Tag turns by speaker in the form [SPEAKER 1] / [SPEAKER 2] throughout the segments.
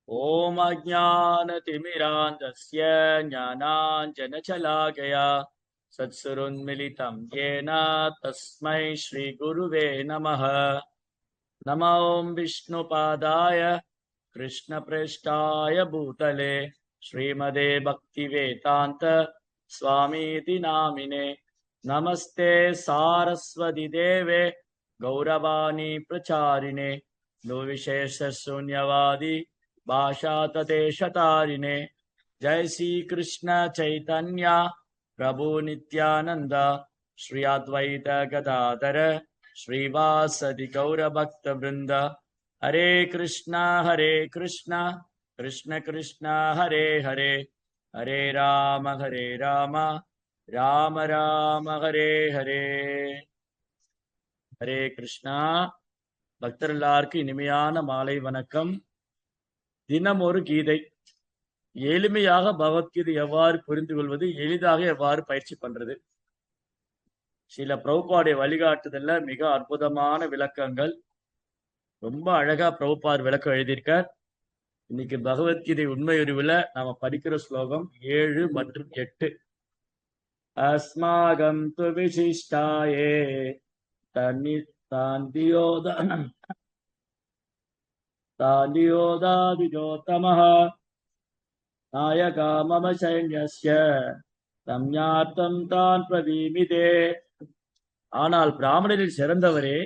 [SPEAKER 1] ॐ अज्ञानतिमिरान्धस्य ज्ञानाञ्जनशलाकया सत्सुरुन्मिलितं येन तस्मै श्रीगुरुवे नमः। नमो विष्णुपादाय कृष्णप्रेष्ठाय भूतले श्रीमदे भक्तिवेदान्त स्वामीति नामिने। नमस्ते सारस्वती देवे गौरवाणी प्रचारिणे निर्विशेषशून्यवादी भाषा ततेशतारिणे। जय श्री कृष्ण चैतन्य प्रभु नित्यानंद श्री अद्वैत गदाधर श्रीवासदि गौर भक्त वृंद। हरे कृष्णा कृष्ण कृष्ण हरे हरे, हरे राम राम राम हरे हरे। हरे कृष्णा. பக்தர் எல்லாருக்கும் இனிமையான மாலை வணக்கம். தினம் ஒரு கீதை. எளிமையாக பகவத்கீதை எவ்வாறு புரிந்து கொள்வது, எளிதாக எவ்வாறு பயிற்சி பண்றது, சில பிரபுபாடைய வழிகாட்டுதல்ல மிக அற்புதமான விளக்கங்கள். ரொம்ப அழகா பிரபுபார் விளக்கம் எழுதியிருக்கார். இன்னைக்கு பகவத்கீதை உண்மை உருவில் நாம படிக்கிற ஸ்லோகம் 7 மற்றும் 8. அஸ்மாகம் து விசிஷ்டாயே தன்னி தாந்தியோதாதிஜோத்தமஹ நாயகா மம சைன்யஸ்ய தம்யார்த்தம் தான் பிரவீமிதே. ஆனால் பிராமணரில் சிறந்தவரே,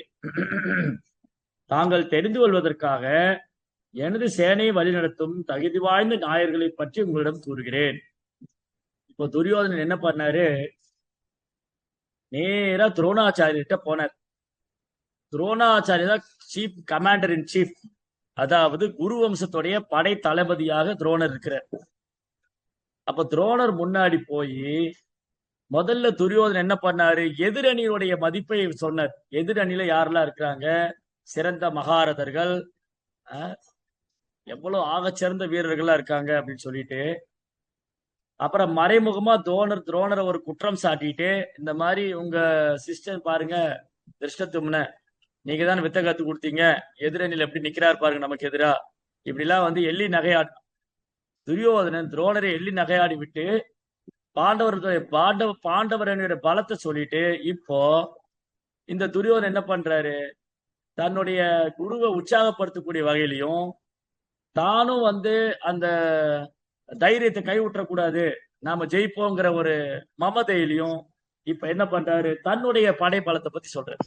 [SPEAKER 1] தாங்கள் தெரிந்து கொள்வதற்காக எனது சேனையை வழிநடத்தும் தகுதி வாய்ந்த நாயர்களை பற்றி உங்களிடம் கூறுகிறேன். இப்போ துரியோதனன் என்ன பண்ணாரு, நேரா துரோணாச்சாரியர்கிட்ட போனார். துரோணாச்சாரிய தான் சீஃப் கமாண்டர் இன் சீஃப், அதாவது குரு வம்சத்துடைய படை தளபதியாக துரோணர் இருக்கிறார். அப்ப துரோணர் முன்னாடி போய் முதல்ல துரியோதனன் என்ன பண்ணாரு, எதிரணியுடைய மதிப்பை சொன்னார். எதிரணியில யாரெல்லாம் இருக்கிறாங்க, சிறந்த மகாரதர்கள், எவ்வளவு ஆகச்சிறந்த வீரர்களா இருக்காங்க அப்படின்னு சொல்லிட்டு, அப்புறம் மறைமுகமா துரோணரை ஒரு குற்றம் சாட்டிட்டு, இந்த மாதிரி உங்க சிஸ்டர் பாருங்க திருஷ்டத்தும்ன, நீங்க தான் வித்த கத்து கொடுத்தீங்க, எதிரணியில் எப்படி நிக்கிறார் பாருங்க நமக்கு எதிரா, இப்படிலாம் வந்து எள்ளி நகையாடி துரியோதனன் துரோணரை எள்ளி நகையாடி விட்டு பாண்டவரனுடைய பலத்தை சொல்லிட்டு, இப்போ இந்த துரியோதனன் என்ன பண்றாரு, தன்னுடைய குருவை உற்சாகப்படுத்தக்கூடிய வகையிலையும் தானும் வந்து அந்த தைரியத்தை கைவிட்டக்கூடாது, நாம ஜெயிப்போங்கிற ஒரு மமதையிலையும் இப்ப என்ன பண்றாரு, தன்னுடைய படை பலத்தை பத்தி சொல்றாரு.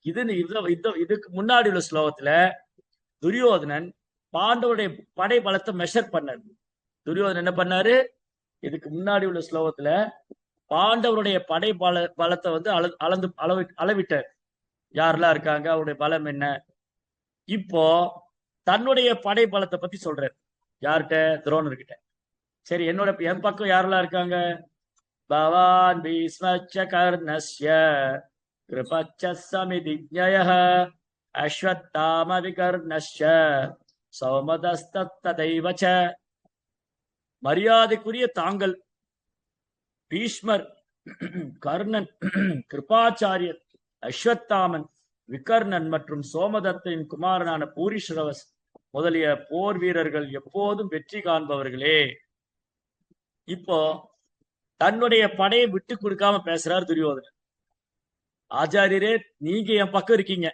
[SPEAKER 1] இதுக்கு முன்னாடி உள்ள ஸ்லோகத்துல துரியோதனன் பாண்டவருடைய படை பலத்தை மெஷர் பண்ணாரு. துரியோதனன் என்ன பண்ணாரு, இதுக்கு முன்னாடி உள்ள ஸ்லோகத்துல பாண்டவருடைய படை பலத்தை வந்து அளவிட்டார். யாரெல்லாம் இருக்காங்க, அவருடைய பலம் என்ன. இப்போ தன்னுடைய படை பலத்தை பத்தி சொல்றாரு. யார்கிட்ட, துரோணர்கிட்ட. சரி, என் பக்கம் யாரெல்லாம் இருக்காங்க, பவான் பீஸ்மச்ச கர்ணஸ்ய கிருபச்ச சமிதிஜ்ஞயः அஸ்வத்தாம விகர்ணஸ்ய சௌமதஸ்ததைவச. மரியாதைக்குரிய தாங்கள் பீஷ்மர், கர்ணன், கிருபாச்சாரியர், அஸ்வத்தாமன், விகர்ணன் மற்றும் சோமதத்தின் குமாரனான பூரிஸ்ரவஸ் முதலிய போர் வீரர்கள் எப்போதும் வெற்றி காண்பவர்களே. இப்போ தன்னுடைய படையை விட்டு கொடுக்காம பேசுறார் துரியோதனன். ஆச்சாரியரே, நீங்க என் பக்கம் இருக்கீங்க.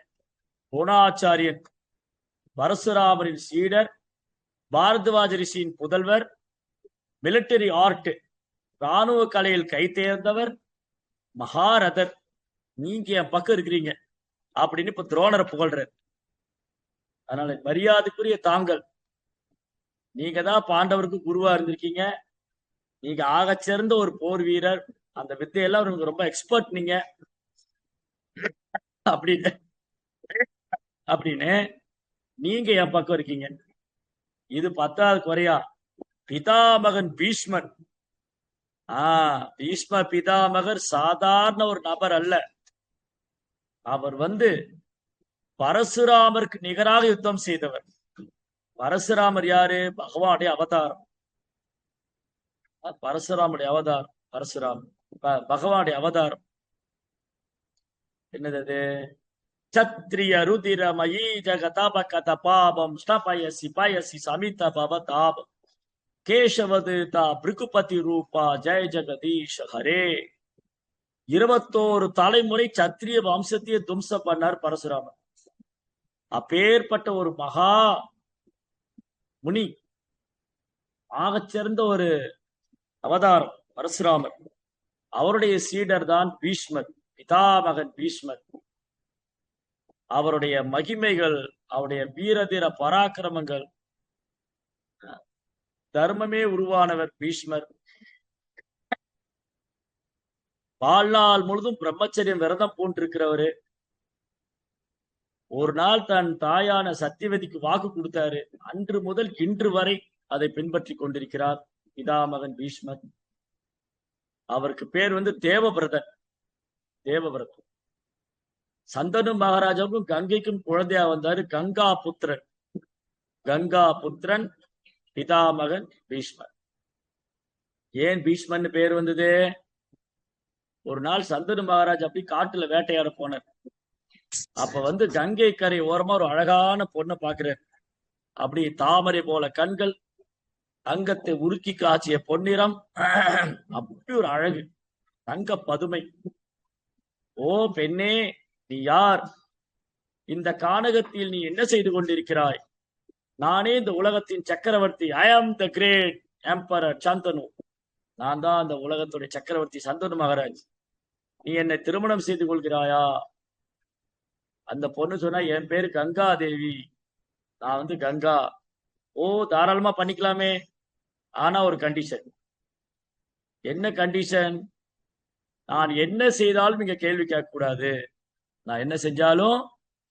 [SPEAKER 1] துரோணாச்சாரியன் பரசுராமரின் சீடர், பாரத்வாஜ ரிஷியின் புதல்வர், மிலிட்டரி ஆர்ட் ராணுவ கலையில் கை தேர்ந்தவர், மகாரதர், நீங்க என் பக்கம் இருக்கிறீங்க அப்படின்னு இப்ப துரோணரை புகழ்றார். அதனால மரியாதைக்குரிய தாங்கள், நீங்க தான் பாண்டவருக்கு குருவா இருந்திருக்கீங்க, நீங்க ஆகச்சிறந்த ஒரு போர் வீரர், அந்த வித்தையெல்லாம் உங்களுக்கு ரொம்ப எக்ஸ்பர்ட் நீங்க அப்படின்னு நீங்க என் பக்கம் இருக்கீங்க. இது 10வது குறையா, பிதாமகன் பீஷ்மர். பீஷ்ம பிதாமகர் சாதாரண ஒரு நபர் அல்ல. அவர் வந்து பரசுராமருக்கு நிகராக யுத்தம் செய்தவர். பரசுராமர் யாரு, பகவானுடைய அவதாரம். பரசுராமுடைய அவதாரம், பரசுராமர் பகவானுடைய அவதாரம். என்னது அது, சத்ரிய ருதிரமயி ஜகதபகத பாபம் ஸ்டபயசி பயசி சமித பவதாபம் கேசவதுதா பிருகுபதி ரூபா ஜெய ஜெகதீஷ் ஹரே. 21 தலைமுறை சத்திரிய வம்சத்தையே தும்சம் பண்ணார் பரசுராமர். அப்பேற்பட்ட ஒரு மகா முனி, ஆகச்சிறந்த ஒரு அவதாரம் பரசுராமர். அவருடைய சீடர் தான் பீஷ்மர், பிதாமகன் பீஷ்மர். அவருடைய மகிமைகள், அவருடைய வீரதீர பராக்கிரமங்கள், தர்மமே உருவானவர் பீஷ்மர். வாழ்நாள் முழுதும் பிரம்மச்சரியம் விரதம் பூண்டிருக்கிறவரு. ஒரு நாள் தன் தாயான சத்தியவதிக்கு வாக்கு கொடுத்தாரு. அன்று முதல் இன்று வரை அதை பின்பற்றி கொண்டிருக்கிறார் பிதாமகன் பீஷ்மர். அவருக்கு பேர் தேவபிரதன். தேவபிரதன் சந்தனு மகாராஜாவுக்கும் கங்கைக்கும் குழந்தையா வந்தாரு. கங்கா புத்திரன். கங்கா புத்திரன் பிதாமகன் பீஷ்மர். ஏன் பீஷ்மர்னு பேர் வந்தது? ஒரு நாள் சந்தனு மகாராஜ் அப்படி காட்டுல வேட்டையாட போனார். அப்ப கங்கை கரை ஓரமா ஒரு அழகான பொண்ணை பாக்குறாரு. அப்படி தாமரை போல கண்கள், தங்கத்தை உருக்கி காய்ச்சிய பொன்னிறம், அப்படி ஒரு அழகு, தங்க பதுமை. ஓ பெண்ணே, நீ யார்? இந்த கானகத்தில் நீ என்ன செய்து கொண்டிருக்கிறாய்? நானே இந்த உலகத்தின் சக்கரவர்த்தி. ஐ ஆம் த கிரேட் எம்பரர் சந்தனு. நான் தான் அந்த உலகத்துடைய சக்கரவர்த்தி சந்தனு மகாராஜ். நீ என்னை திருமணம் செய்து கொள்கிறாயா? அந்த பொண்ணு சொன்னா, என் பேரு கங்கா தேவி, நான் கங்கா. ஓ, தாராளமா பண்ணிக்கலாமே. ஆனா ஒரு கண்டிஷன். என்ன கண்டிஷன்? நான் என்ன செய்தாலும் நீங்க கேள்வி கேட்க கூடாது. நான் என்ன செஞ்சாலும்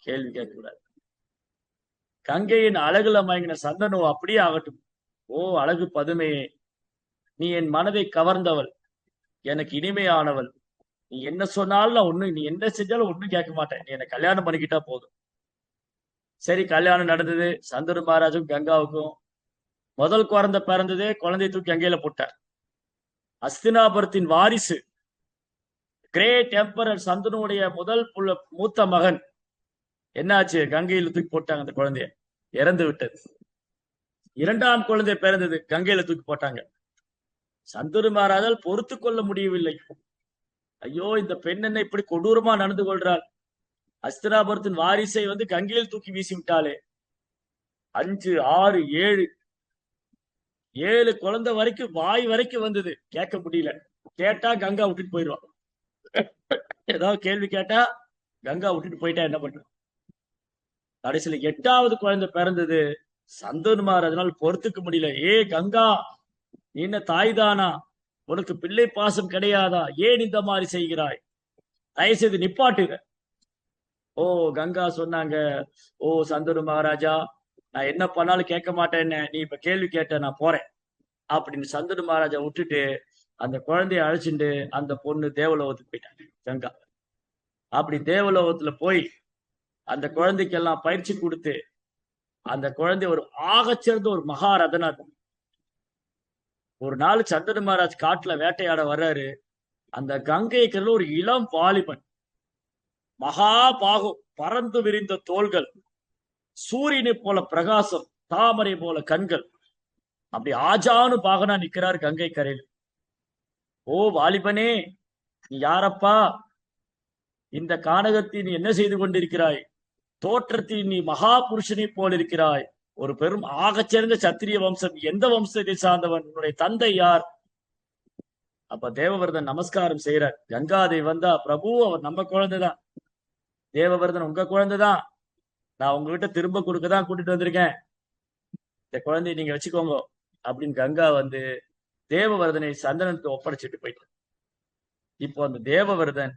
[SPEAKER 1] கேள்வி கேட்க கூடாது. கங்கையின் அழகுல மயங்கின சந்தனு அப்படியே ஆகட்டும். ஓ அழகு பதுமையே, நீ என் மனதை கவர்ந்தவள், எனக்கு இனிமையானவள். நீ என்ன சொன்னாலும் நான் நீ என்ன செஞ்சாலும் ஒண்ணும் கேட்க மாட்டேன். நீ என்ன கல்யாணம் பண்ணிக்கிட்டா போதும். சரி, கல்யாணம் நடந்தது. சந்தனு மகாராஜுக்கும் கங்காவுக்கும் முதல் குழந்தை பிறந்ததே. குழந்தையை தூக்கி கங்கையில போட்டார். அஸ்தினாபுரத்தின் வாரிசு கிரேட் எம்பரர் சந்தனுடைய முதல் மூத்த மகன் என்னாச்சு? கங்கையில தூக்கி போட்டாங்க. அந்த குழந்தைய இறந்து விட்டது. இரண்டாம் குழந்தை பிறந்தது, கங்கையில தூக்கி போட்டாங்க. சந்தனு மகாராஜால் பொறுத்து கொள்ள முடியவில்லை. ஐயோ, இந்த பெண் என்ன இப்படி கொடூரமா நடந்து கொள்றாள்? அஸ்தினாபுரத்தின் வாரிசை கங்கையில் தூக்கி வீசி விட்டாலே. 5, 6, 7 குழந்தை வரைக்கும், வாய் வரைக்கும் வந்தது. கேட்க முடியல. கேட்டா கங்கா விட்டுட்டு போயிடுவான். ஏதாவது கேள்வி கேட்டா கங்கா விட்டுட்டு போயிட்டா என்ன பண்ற? கடைசியில 8வது குழந்தை பிறந்தது. சந்தனு மகாராஜனால் பொறுத்துக்க முடியல. ஏ கங்கா, நீ என்ன தாய்தானா? உனக்கு பிள்ளை பாசம் கிடையாதா? ஏன் இந்த மாதிரி செய்கிறாய்? தயவு செய்து நிப்பாட்டுங்க. ஓ கங்கா சொன்னாங்க, ஓ சந்தனு மகாராஜா, நான் என்ன பண்ணாலும் கேட்க மாட்டேன்னு நீ இப்ப கேள்வி கேட்ட, நான் போறேன் அப்படின்னு சந்தனு மகாராஜா விட்டுட்டு அந்த குழந்தைய அழைச்சிட்டு அந்த பொண்ணு தேவலோகத்துக்கு போயிட்டாங்க. கங்கா அப்படி தேவலோகத்துல போய் அந்த குழந்தைக்கெல்லாம் பயிற்சி கொடுத்து அந்த குழந்தை ஒரு ஆகச்சிறந்த ஒரு மகாரதனா. ஒரு நாள் சந்தனு மகாராஜ் காட்டுல வேட்டையாட வர்றாரு. அந்த கங்கை கரையில ஒரு இளம் வாலிபன், மகா பாகம், பறந்து விரிந்த தோள்கள், சூரியனை போல பிரகாசம், தாமரை போல கண்கள், அப்படி ஆஜானு பாகனா நிக்கிறார் கங்கை கரையில். ஓ வாலிபனே, நீ யாரப்பா? இந்த கானகத்தில் நீ என்ன செய்து கொண்டிருக்கிறாய்? தோற்றத்தில் நீ மகா புருஷனை போல் இருக்கிறாய். ஒரு பெரும் ஆகச்சிறந்த சத்திரிய வம்சம். எந்த வம்சத்தை சார்ந்தவன்? உன்னுடைய தந்தை யார்? அப்ப தேவவர்தன் நமஸ்காரம் செய்யறார். கங்காதேவி வந்தா, பிரபு அவர் நம்ம குழந்தைதான். தேவவர்தன் உங்க குழந்தைதான். நான் உங்ககிட்ட திரும்ப கொடுக்கதான் கூட்டிட்டு வந்திருக்கேன். இந்த குழந்தைய நீங்க வச்சுக்கோங்க அப்படின்னு கங்கா தேவவர்தனை சந்தனத்தை ஒப்படைச்சிட்டு போயிட்டு, இப்போ அந்த தேவவர்தன்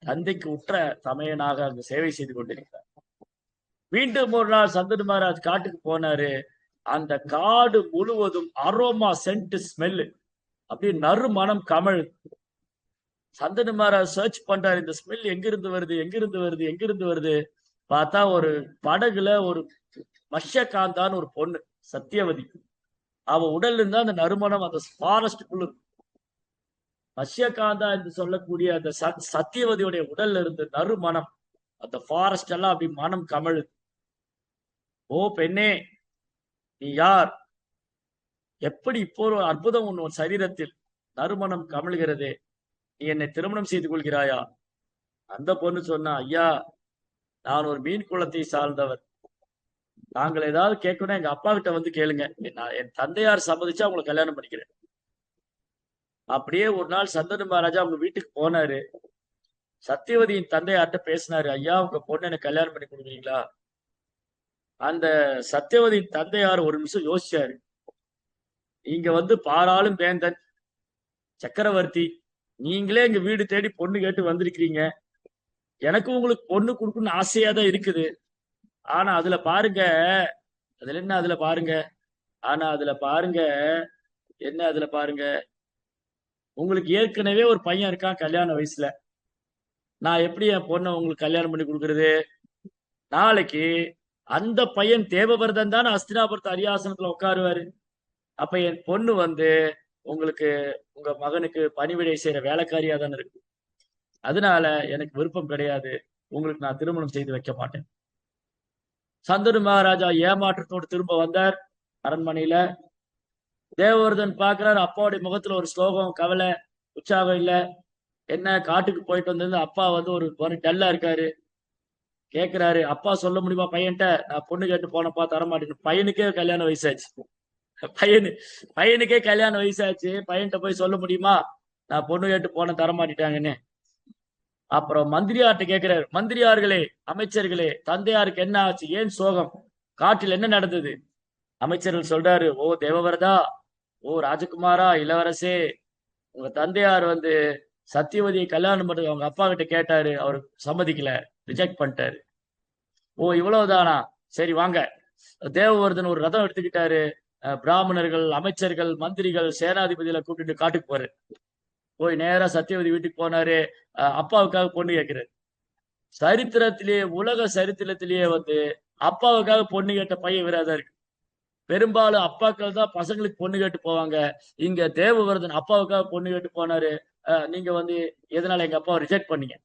[SPEAKER 1] தந்தைக்கு உற்ற தமையனாக அங்கு சேவை செய்து கொண்டிருக்கிறார். மீண்டும் ஒரு நாள் சந்தனு மகாராஜ் காட்டுக்கு போனாரு. அந்த காடு முழுவதும் அரோமா, சென்ட் ஸ்மெல்லு, அப்படி நறு மனம் கமழ். சந்தனு மகாராஜ் சர்ச் பண்றாரு, இந்த ஸ்மெல் எங்கிருந்து வருது, எங்கிருந்து வருது, எங்கிருந்து வருது. பார்த்தா ஒரு படகுல ஒரு மஷ்யகாந்தான்னு ஒரு பொண்ணு, சத்தியவதி, அவ உடல்ல இருந்தா அந்த நறுமணம் அந்த ஃபாரஸ்டுக்குள்ள. மஷ்யகாந்தா என்று சொல்லக்கூடிய அந்த சத்தியவதியுடைய உடல்ல இருந்து நறுமணம் அந்த ஃபாரஸ்ட் எல்லாம் அப்படி மனம் கமழுது. ஓ பெண்ணே, நீ யார்? எப்படி இப்போ ஒரு அற்புதம் உன் சரீரத்தில் நறுமணம் கமழ்கிறதே, நீ என்னை திருமணம் செய்து கொள்கிறாயா? அந்த பொண்ணு சொன்னா, ஐயா, நான் ஒரு மீன் குலத்தை சார்ந்தவர். நாங்கள் ஏதாவது கேட்கணும் எங்க அப்பா கிட்ட வந்து கேளுங்க. என் தந்தையார் சம்மதிச்சா உங்களை கல்யாணம் பண்ணிக்கிறேன். அப்படியே ஒரு நாள் சந்தனு மகாராஜா அவங்க வீட்டுக்கு போனாரு. சத்தியவதியின் தந்தையார்ட்ட பேசினாரு, ஐயா, உங்க பொண்ணு எனக்கு கல்யாணம் பண்ணி கொடுக்குறீங்களா? அந்த சத்தியவதியின் தந்தையார் ஒரு நிமிஷம் யோசிச்சாரு. நீங்க வந்து பாராளும் வேந்தன், சக்கரவர்த்தி, நீங்களே எங்க வீடு தேடி பொண்ணு கேட்டு வந்திருக்கிறீங்க. எனக்கு உங்களுக்கு பொண்ணு கொடுக்கணும்னு ஆசையா தான் இருக்குது. ஆனா அதுல பாருங்க, அதுல என்ன, அதுல பாருங்க, ஆனா அதுல பாருங்க, என்ன அதுல பாருங்க, உங்களுக்கு ஏற்கனவே ஒரு பையன் இருக்கான் கல்யாண வயசுல. நான் எப்படி என் பொண்ணை உங்களுக்கு கல்யாணம் பண்ணி கொடுக்கறது? நாளைக்கு அந்த பையன் தேவபரதன் தான் அஸ்தினாபுரத்து அரியாசனத்துல உட்காருவாரு. அப்ப என் பொண்ணு வந்து உங்களுக்கு, உங்க மகனுக்கு பணிவிடை செய்யற வேலைக்காரியா தானே இருக்கு. அதனால எனக்கு விருப்பம் கிடையாது, உங்களுக்கு நான் திருமணம் செய்து வைக்க மாட்டேன். சந்தனு மகாராஜா ஏமாற்றத்தோடு திரும்ப வந்தார் அரண்மனையில. தேவவர்தன் பாக்குறாரு, அப்பாவுடைய முகத்துல ஒரு ஸ்லோகம், கவலை, உற்சாகம் இல்ல. என்ன, காட்டுக்கு போயிட்டு வந்திருந்து அப்பா வந்து ஒரு டல்லா இருக்காரு. கேக்குறாரு, அப்பா சொல்ல முடியுமா பையன்ட்ட, நான் பொண்ணு கேட்டு போனப்பா தரமாட்டேன்னு. பையனுக்கே கல்யாண வயசாச்சு. பையனுக்கே கல்யாண வயசாச்சு, பையன்கிட்ட போய் சொல்ல முடியுமா நான் பொண்ணு கேட்டு போன தரமாட்டிட்டாங்கன்னு? அப்புறம் மந்திரியார்ட்ட கேட்கிறாரு, மந்திரியார்களே, அமைச்சர்களே, தந்தையாருக்கு என்ன ஆச்சு, ஏன் சோகம், காட்டில் என்ன நடந்தது? அமைச்சர்கள் சொல்றாரு, ஓ தேவவரதா, ஓ ராஜகுமாரா, இளவரசே, உங்க தந்தையார் வந்து சத்தியவதியை கல்யாணம் பண்றது அவங்க அப்பா கிட்ட கேட்டாரு, அவர் சம்மதிக்கல, ரிஜெக்ட் பண்ணிட்டாரு. ஓ இவ்வளவுதானா, சரி வாங்க. தேவவர்தன் ஒரு ரதம் எடுத்துக்கிட்டாரு. பிராமணர்கள், அமைச்சர்கள், மந்திரிகள், சேனாதிபதியில கூப்பிட்டு காட்டுக்கு போறாரு. போய் நேரா சத்தியவதி வீட்டுக்கு போனாரு. அப்பாவுக்காக பொண்ணு கேட்கிறாரு. சரித்திரத்திலேயே, உலக சரித்திரத்திலேயே வந்து அப்பாவுக்காக பொண்ணு கேட்ட பையன் இவராதான் இருக்கு. பெரும்பாலும் அப்பாக்கள் தான் பசங்களுக்கு பொண்ணு கேட்டு போவாங்க. இங்க தேவவர்தன் அப்பாவுக்காக பொண்ணு கேட்டு போனாரு. நீங்க வந்து எதனால எங்க அப்பாவை ரிஜெக்ட் பண்ணீங்க?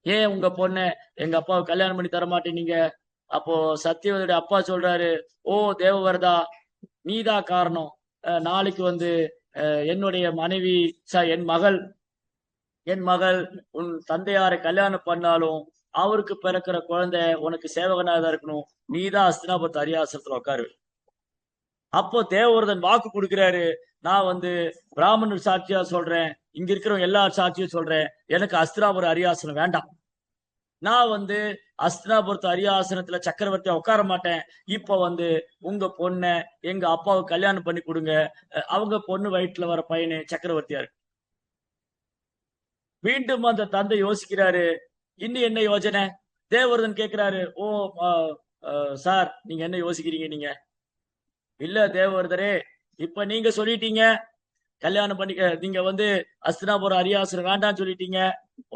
[SPEAKER 1] ஏன் உங்க பொண்ணை எங்க அப்பாவை கல்யாணம் பண்ணி தர மாட்டேனீங்க? அப்போ சத்தியவதியோட அப்பா சொல்றாரு, ஓ தேவவர்தா, நீதான் காரணம். நாளைக்கு வந்து என்னுடைய மனைவி, என் மகள் உன் தந்தையாரை கல்யாணம் பண்ணாலும் அவருக்கு பிறக்கிற குழந்தை உனக்கு சேவகனாக தான் இருக்கணும். நீதான் அஸ்தினாபுரத்து அரியாசனத்துல உட்காரு. அப்போ தேவவர்தன் வாக்கு கொடுக்கிறாரு, நான் வந்து பிராமணர் சாட்சியா சொல்றேன், இங்க இருக்கிறவங்க எல்லா சாட்சியும் சொல்றேன், எனக்கு அஸ்தினாபுர அரியாசனம் வேண்டாம். நான் வந்து அஸ்தினாபுரத்து அரியாசனத்துல சக்கரவர்த்தியா உட்கார மாட்டேன். இப்ப வந்து உங்க பொண்ண எங்க அப்பாவுக்கு கல்யாணம் பண்ணி கொடுங்க. அவங்க பொண்ணு வயிற்றுல வர பையனு சக்கரவர்த்தியா இருக்கு. மீண்டும் அந்த தந்தை யோசிக்கிறாரு, இன்னும் என்ன யோசனை? தேவவர்தன் கேட்கிறாரு, ஓ சார், நீங்க என்ன யோசிக்கிறீங்க? நீங்க இல்ல தேவவர்தரே, இப்ப நீங்க சொல்லிட்டீங்க கல்யாணம் பண்ணிக்க, நீங்க வந்து அஸ்தினாபுரம் அரியாசனம் வேண்டாம்னு சொல்லிட்டீங்க.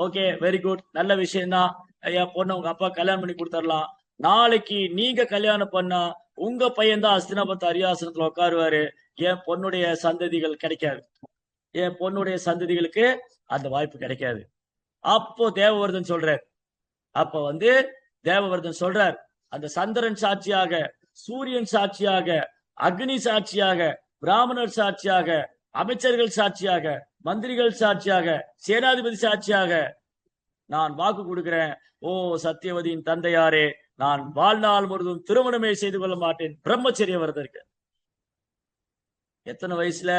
[SPEAKER 1] ஓகே, வெரி குட், நல்ல விஷயம்தான். என் பொண்ணு உங்க அப்பா கல்யாணம் பண்ணி கொடுத்துடலாம். நாளைக்கு நீங்க கல்யாணம் பண்ணா உங்க பையன் தான் அஸ்தினாபுரத்து அரியாசனத்துல உட்காருவாரு. என் பொண்ணுடைய சந்ததிகள் கிடைக்காது. என் பொண்ணுடைய சந்ததிகளுக்கு அந்த வாய்ப்பு கிடைக்காது. அப்போ தேவவர்தன் சொல்றார், அப்ப வந்து தேவவர்தன் சொல்றார், அந்த சந்திரன் சாட்சியாக, சூரியன் சாட்சியாக, அக்னி சாட்சியாக, பிராமணர் சாட்சியாக, அமைச்சர்கள் சாட்சியாக, மந்திரிகள் சாட்சியாக, சேனாதிபதி சாட்சியாக நான் வாக்கு கொடுக்கிறேன், ஓ சத்தியவதியின் தந்தையாரே, நான் வாழ்நாள் முழுவதும் திருமணமே செய்து கொள்ள மாட்டேன், பிரம்மச்சரிய விரதம் இருக்கு. எத்தனை வயசுல?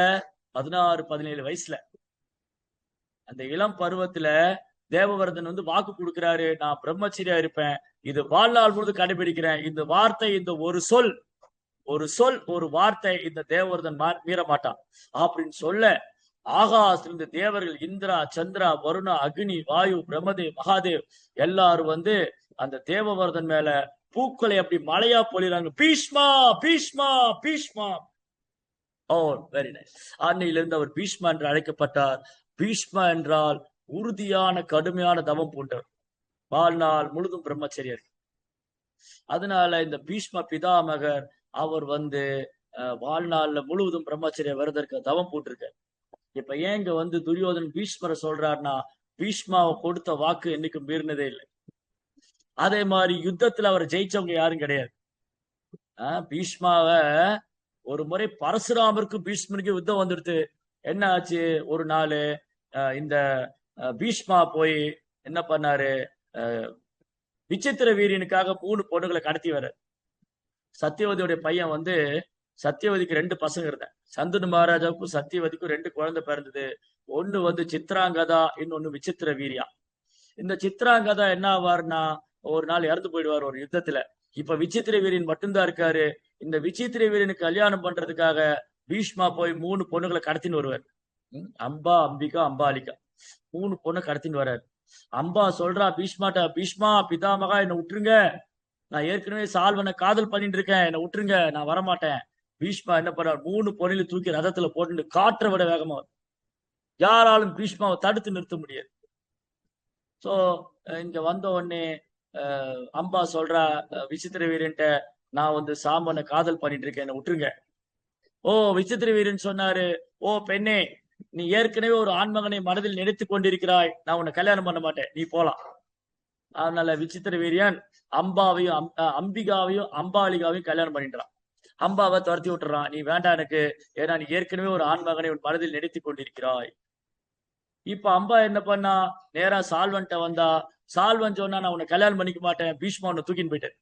[SPEAKER 1] 16, 17 வயசுல. அந்த இளம் பருவத்துல தேவவர்தன் வந்து வாக்கு கொடுக்கிறாரு, நான் பிரம்மச்சரியா இருப்பேன், இது வாழ்நாள் முழுவதும் கடைபிடிக்கிறேன். இந்த வார்த்தை, இந்த ஒரு சொல், ஒரு வார்த்தை இந்த தேவவர்தன் மீற மாட்டான் அப்படின்னு சொல்ல, ஆகாசிலிருந்து தேவர்கள் இந்திரா, சந்திரா, வருணா, அக்னி, வாயு, பிரம்மதேவ், மகாதேவ் எல்லாரும் வந்து அந்த தேவவர்தன் மேல பூக்களை அப்படி மழையா பொழிறாங்க. பீஷ்மா, பீஷ்மா, பீஷ்மா. ஓ வெரி நைஸ். அன்னையிலிருந்து அவர் பீஷ்மா என்று அழைக்கப்பட்டார். பீஷ்மா என்றால் உறுதியான கடுமையான தவம் பூண்டவர், வாழ்நாள் முழுதும் பிரம்மச்சரியர். அதனால இந்த பீஷ்ம பிதாமகர் அவர் வந்து வாழ்நாள்ல முழுவதும் பிரம்மச்சரிய விரதற்கு தவம் போட்டிருக்கார். இப்ப ஏங்க வந்து துரியோதன் பீஷ்மரை சொல்றாருன்னா, பீஷ்மாவை கொடுத்த வாக்கு என்னைக்கும் மீறினதே இல்லை. அதே மாதிரி யுத்தத்துல அவர் ஜெயிச்சவங்க யாரும் கிடையாது. பீஷ்மாவை ஒரு முறை பரசுராமருக்கும் பீஷ்மனுக்கும் யுத்தம் வந்துடுது. என்ன ஆச்சு? ஒரு நாள் இந்த பீஷ்மா போய் என்ன பண்ணாரு? விசித்திர வீரியனுக்காக 3 பொண்ணுகளை கடத்தி வர. சத்தியவதியுடைய பையன் வந்து, சத்தியவதிக்கு 2 பசங்க இருந்தாங்க. சந்தனு மகாராஜாவுக்கும் சத்தியவதிக்கும் 2 குழந்தை பிறந்தது. ஒண்ணு வந்து சித்ராங்கதா, இன்னொன்னு விசித்திர வீரியா. இந்த சித்ராங்கதா என்ன ஆவார்னா, ஒரு நாள் இறந்து போயிடுவார் ஒரு யுத்தத்துல. இப்ப விசித்திர வீரியன் மட்டும்தான் இருக்காரு. இந்த விசித்திர வீரியனுக்கு கல்யாணம் பண்றதுக்காக பீஷ்மா போய் 3 பொண்ணுகளை கடத்தின்னு வருவார். அம்பா, அம்பிகா, அம்பாலிகா 3 பொண்ணை கடத்தின்னு வர்றாரு. அம்பா சொல்றா பீஷ்மாட்ட, பீஷ்மா பிதாமகா என்னை விட்டுருங்க, நான் ஏற்கனவே சால்வனை காதல் பண்ணிட்டு இருக்கேன், என்னை விட்டுருங்க, நான் வரமாட்டேன். பீஷ்மா என்ன பண்றாரு? 3 பொண்ணில தூக்கி ரதத்துல போட்டு காற்றை விட வேகமா யாராலும் பீஷ்மாவை தடுத்து நிறுத்த முடியாது. சோ இங்க வந்த உடனே அம்பா சொல்றா விசித்திர வீரன்ட்ட, நான் வந்து சாம்பனை காதல் பண்ணிட்டு இருக்கேன், என்னை விட்டுருங்க. ஓ விசித்திர வீரன் சொன்னாரு, ஓ பெண்ணே, நீ ஏற்கனவே ஒரு ஆண்மகனை மனதில் நினைத்து கொண்டிருக்கிறாய், நான் உன்னை கல்யாணம் பண்ண மாட்டேன், நீ போலாம். அதனால விசித்திர வீரியன் அம்பாவையும் அம்பிகாவையும் அம்பாலிகாவையும் கல்யாணம் பண்ணிட்டான். அம்பாவை துரத்தி விட்டுறான், நீ வேண்டாம் எனக்கு, ஏன்னா நீ ஏற்கனவே ஒரு ஆண்மகனை உன் மனதில் நினைத்து கொண்டிருக்கிறாய். இப்ப அம்பா என்ன பண்ணா? நேரா சால்வன்ட்ட வந்தா. சால்வன் சொன்னா, நான் உன்னை கல்யாணம் பண்ணிக்க மாட்டேன், பீஷ்மா உன்னை தூக்கின்னு போயிட்டேன்.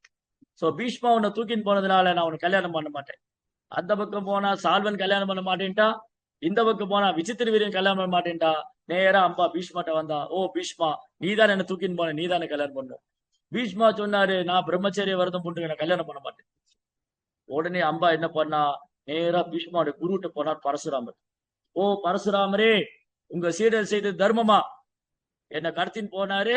[SPEAKER 1] சோ பீஷ்மா உன்னை தூக்கின்னு போனதுனால நான் உன்னை கல்யாணம் பண்ண மாட்டேன். அந்த பக்கம் போனா சால்வன் கல்யாணம் பண்ண மாட்டேன்ட்டா, இந்த பக்கம் போனா விசித்திர வீரன் கல்யாணம் பண்ண மாட்டேன்ட்டா. நேரா அம்பா பீஷ்மாட்ட வந்தா, ஓ பீஷ்மா, நீதான் என்ன தூக்கின்னு போன, நீதானே கல்யாணம் பண்ணும். பீஷ்மா சொன்னாரு, நான் பிரம்மச்சரிய விரதம் போட்டு நான் கல்யாணம் பண்ண மாட்டேன். உடனே அம்பா என்ன பண்ணா? நேரா பீஷ்மாவுடைய குருகிட்ட போனார் பரசுராமர். ஓ பரசுராமரே, உங்க சீடர் செய்த தர்மமா? என்ன கடத்தின்னு போனாரு,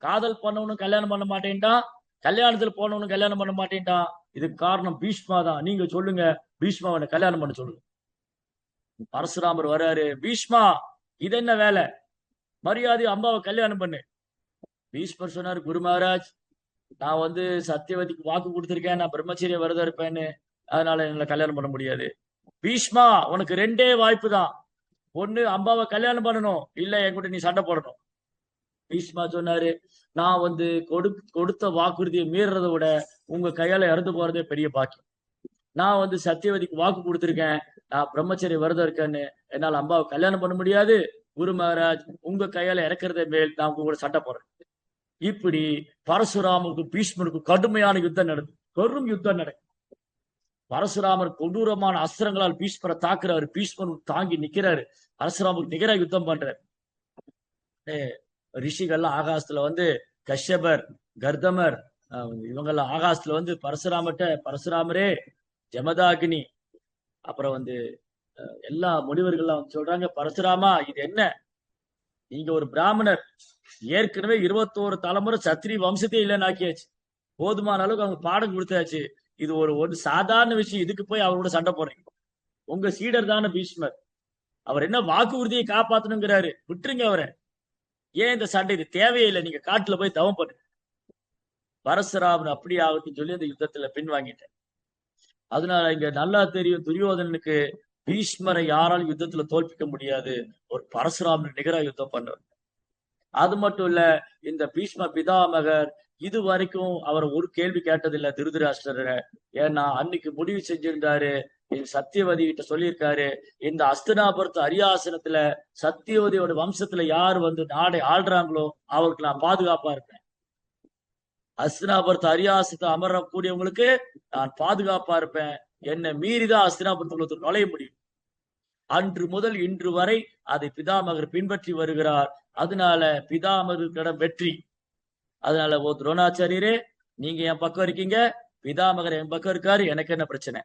[SPEAKER 1] காதல் பண்ணவனும் கல்யாணம் பண்ண மாட்டேன்ட்டான், கல்யாணத்துல போனவனும் கல்யாணம் பண்ண மாட்டேன்ட்டான். இதுக்கு காரணம் பீஷ்மா தான், நீங்க சொல்லுங்க, பீஷ்மாவை கல்யாணம் பண்ண சொல்லுங்க. பரசுராமர் வர்றாரு, பீஷ்மா இது என்ன வேலை, மரியாதை அம்பாவை கல்யாணம் பண்ணு. பீஷ்மர் சொன்னார், குரு மகாராஜ், நான் வந்து சத்தியவதிக்கு வாக்கு கொடுத்திருக்கேன், நான் பிரம்மச்சரிய விரதம் இருப்பேன்னு, அதனால என்னால கல்யாணம் பண்ண முடியாது. பீஷ்மா, உனக்கு 2 வாய்ப்பு தான், ஒண்ணு அம்பாவை கல்யாணம் பண்ணணும், இல்ல என்கிட்ட நீ சண்டை போடணும். பீஷ்மா சொன்னாரு, நான் வந்து கொடுத்த வாக்குறுதியை மீறதை விட உங்க கையால இறந்து போறதே பெரிய பாக்கியம். நான் வந்து சத்தியவதிக்கு வாக்கு கொடுத்திருக்கேன், நான் பிரம்மச்சரிய விரதம் இருக்கேன்னு, என்னால் அம்பாவை கல்யாணம் பண்ண முடியாது. குரு மகாராஜ், உங்க கையால இறக்குறத மேல் நான் உங்க கூட சண்டை போடுறேன். இப்படி பரசுராமருக்கும் பீஷ்மருக்கும் கடுமையான யுத்தம் நடக்கும், பெரும் யுத்தம் நடக்கும். பரசுராமர் கொடூரமான அஸ்திரங்களால் பீஷ்மரை தாக்குறாரு, பீஷ்மர் தாங்கி நிக்கிறாரு, பரசுராமருக்கு நிகர யுத்தம் பண்றாரு. ரிஷிகள்லாம் ஆகாசத்துல வந்து, கஷ்யபர், கர்தமர், இவங்கெல்லாம் ஆகாசத்துல வந்து பரசுராமரே, ஜமதாகினி, அப்புறம் வந்து எல்லா முனிவர்கள்லாம் சொல்றாங்க, பரசுராமா இது என்ன, நீங்க ஒரு பிராமணர், ஏற்கனவே 21 தலைமுறை சத்திரி வம்சத்தையே இல்லைன்னு ஆக்கியாச்சு, போதுமான அளவுக்கு அவங்க பாடம் கொடுத்தாச்சு, இது ஒரு சாதாரண விஷயம், இதுக்கு போய் அவரோட சண்டை போடுறீங்க. உங்க சீடர் தானே பீஷ்மர், அவர் என்ன வாக்குறுதியை காப்பாத்தணுங்கிறாரு, விட்டுருங்க அவரை, ஏன் இந்த சண்டை, இது தேவையில்லை, நீங்க காட்டுல போய் தவம் பண்ணுங்க. பரசுராமன் அப்படி ஆகட்டும் சொல்லி அந்த யுத்தத்துல பின்வாங்கிட்டேன். அதனால இங்க நல்லா தெரியும், துரியோதனனுக்கு பீஷ்மரை யாராலும் யுத்தத்துல தோல்பிக்க முடியாது, ஒரு பரசுராமன் நிகரா யுத்தம் பண்றார். அது மட்டும் இல்ல, இந்த பீஷ்ம பிதாமகர் இது வரைக்கும் அவர் ஒரு கேள்வி கேட்டதில்லை திருதராஷ்டிரரை. ஏன்னா அன்னைக்கு முடிவு செஞ்சிருந்தாரு, சத்தியவதி கிட்ட சொல்லியிருக்காரு, இந்த அஸ்தினாபுரத்து அரியாசனத்துல சத்தியவதியோட வம்சத்துல யார் வந்து நாடை ஆள்றாங்களோ அவருக்கு நான் பாதுகாப்பா இருப்பேன், அஸ்தினாபுரத்து அரியாசனத்தை அமரக்கூடியவங்களுக்கு நான் பாதுகாப்பா இருப்பேன், என்னை மீறிதான் அஸ்தினாபுரத்துக்குள்ள நுழைய முடியும். அன்று முதல் இன்று வரை அதை பிதாமகர் பின்பற்றி வருகிறார். அதனால பிதாமகரிடம் வெற்றி. அதனால ஓ துரோணாச்சாரியரே, நீங்க என் பக்கம் இருக்கீங்க, பிதாமகர் என் பக்கம் இருக்காரு, எனக்கு என்ன பிரச்சனை.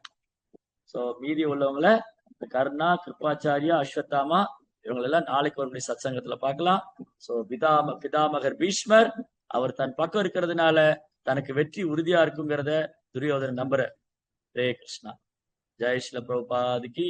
[SPEAKER 1] சோ மீதி உள்ளவங்களை கர்ணா, கிருபாச்சாரியா, அஸ்வத்தாமா இவங்களெல்லாம் நாளைக்கு ஒரு சத் சங்கத்துல பார்க்கலாம். சோ பிதாமகர் பீஷ்மர் அவர் தன் பக்கம் இருக்கிறதுனால தனக்கு வெற்றி உறுதியா இருக்குங்கிறத துரியோதனன் நம்புற. ஹரே கிருஷ்ணா. ஜெய் ஸ்ரீல பிரபுபாதிக்கு.